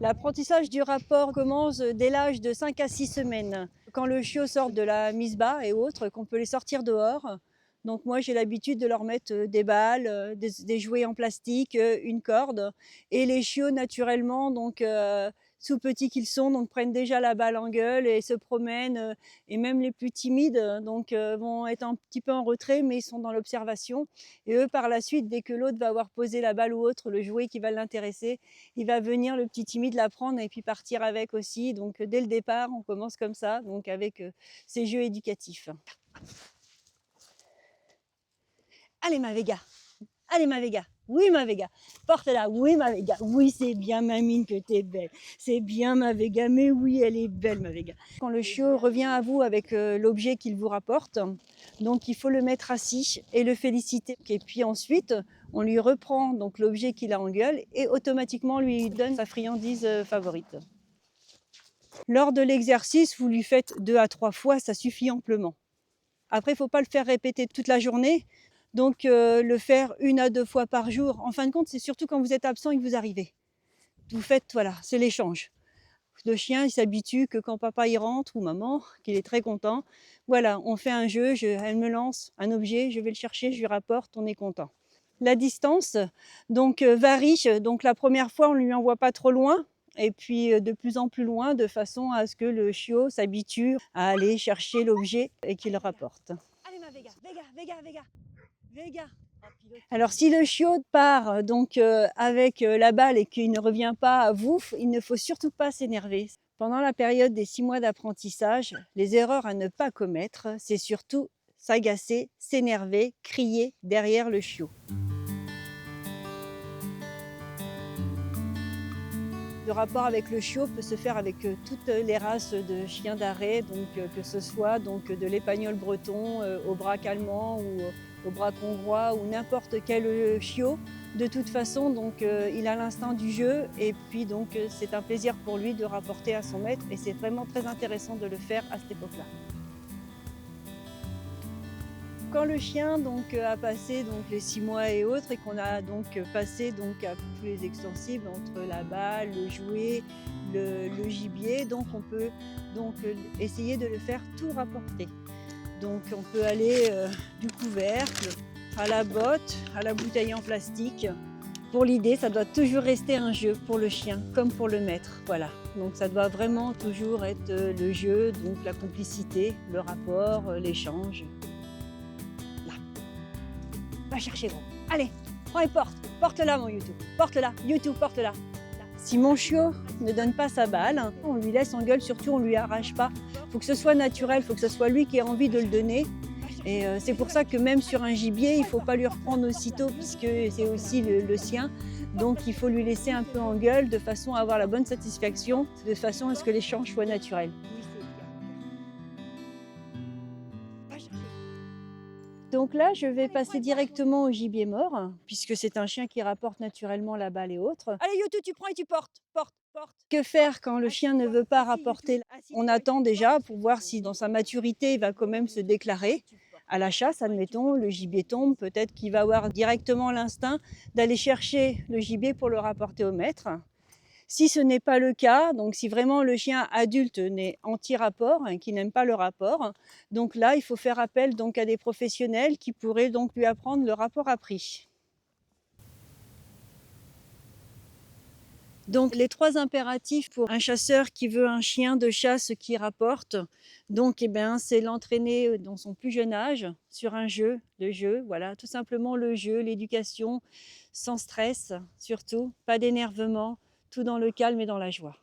L'apprentissage du rapport commence dès l'âge de 5 à 6 semaines. Quand le chiot sort de la mise bas et autres, qu'on peut les sortir dehors. Donc moi, j'ai l'habitude de leur mettre des balles, des jouets en plastique, une corde. Et les chiots, naturellement, sous petits qu'ils sont, donc prennent déjà la balle en gueule et se promènent. Et même les plus timides, vont être un petit peu en retrait, mais ils sont dans l'observation. Et eux, par la suite, dès que l'autre va avoir posé la balle ou autre, le jouet qui va l'intéresser, il va venir, le petit timide, la prendre et puis partir avec aussi. Donc dès le départ, on commence comme ça, donc avec ces jeux éducatifs. Allez ma Vega, allez ma Vega, oui ma Vega, porte-la, oui ma Vega, oui c'est bien ma mine que t'es belle, c'est bien ma Vega, mais oui elle est belle ma Vega. Quand le chiot revient à vous avec l'objet qu'il vous rapporte, donc il faut le mettre assis et le féliciter. Et puis ensuite, on lui reprend donc l'objet qu'il a en gueule et automatiquement lui donne sa friandise favorite. Lors de l'exercice, vous lui faites 2 à 3 fois, ça suffit amplement. Après, il ne faut pas le faire répéter toute la journée, donc le faire 1 à 2 fois par jour. En fin de compte, c'est surtout quand vous êtes absent et que vous arrivez. Vous faites, voilà, c'est l'échange. Le chien, il s'habitue que quand papa y rentre ou maman, qu'il est très content, voilà, on fait un jeu, elle me lance un objet, je vais le chercher, je lui rapporte, on est content. La distance varie, donc la première fois, on ne lui envoie pas trop loin, et puis de plus en plus loin, de façon à ce que le chiot s'habitue à aller chercher l'objet et qu'il le rapporte. Allez ma Vega, Vega, Vega, Vega, Vega. Alors si le chiot part avec la balle et qu'il ne revient pas à vous, il ne faut surtout pas s'énerver. Pendant la période des 6 mois d'apprentissage, les erreurs à ne pas commettre, c'est surtout s'agacer, s'énerver, crier derrière le chiot. Le rapport avec le chiot peut se faire avec toutes les races de chiens d'arrêt, que ce soit de l'épagnol breton au braque allemand ou au braque hongrois ou n'importe quel chiot. De toute façon, il a l'instinct du jeu et puis c'est un plaisir pour lui de rapporter à son maître et c'est vraiment très intéressant de le faire à cette époque-là. Quand le chien a passé les 6 mois et autres et qu'on a passé à tous les extensibles entre la balle, le jouet, le gibier, on peut essayer de le faire tout rapporter. Donc on peut aller du couvercle à la botte, à la bouteille en plastique. Pour l'idée, ça doit toujours rester un jeu pour le chien comme pour le maître. Voilà. Donc ça doit vraiment toujours être le jeu, la complicité, le rapport, l'échange. Va chercher gros. Allez, prends et porte. Porte-la mon YouTube. Porte-la. YouTube, porte-la. Si mon chiot ne donne pas sa balle, on lui laisse en gueule, surtout on ne lui arrache pas. Il faut que ce soit naturel, il faut que ce soit lui qui ait envie de le donner. Et c'est pour ça que même sur un gibier, il ne faut pas lui reprendre aussitôt puisque c'est aussi le sien. Donc il faut lui laisser un peu en gueule de façon à avoir la bonne satisfaction, de façon à ce que l'échange soit naturel. Donc là, je vais passer directement au gibier mort, puisque c'est un chien qui rapporte naturellement la balle et autres. Allez, Yoto, tu prends et tu portes, porte, porte. Que faire quand le chien ne veut pas rapporter? On attend déjà pour voir si dans sa maturité, il va quand même se déclarer. À la chasse, admettons, le gibier tombe, peut-être qu'il va avoir directement l'instinct d'aller chercher le gibier pour le rapporter au maître. Si ce n'est pas le cas, donc si vraiment le chien adulte n'est anti-rapport, qui n'aime pas le rapport, donc là, il faut faire appel à des professionnels qui pourraient lui apprendre le rapport à prix. Donc les 3 impératifs pour un chasseur qui veut un chien de chasse qui rapporte, c'est l'entraîner dans son plus jeune âge sur un jeu, le jeu, voilà, tout simplement le jeu, l'éducation, sans stress surtout, pas d'énervement, tout dans le calme et dans la joie.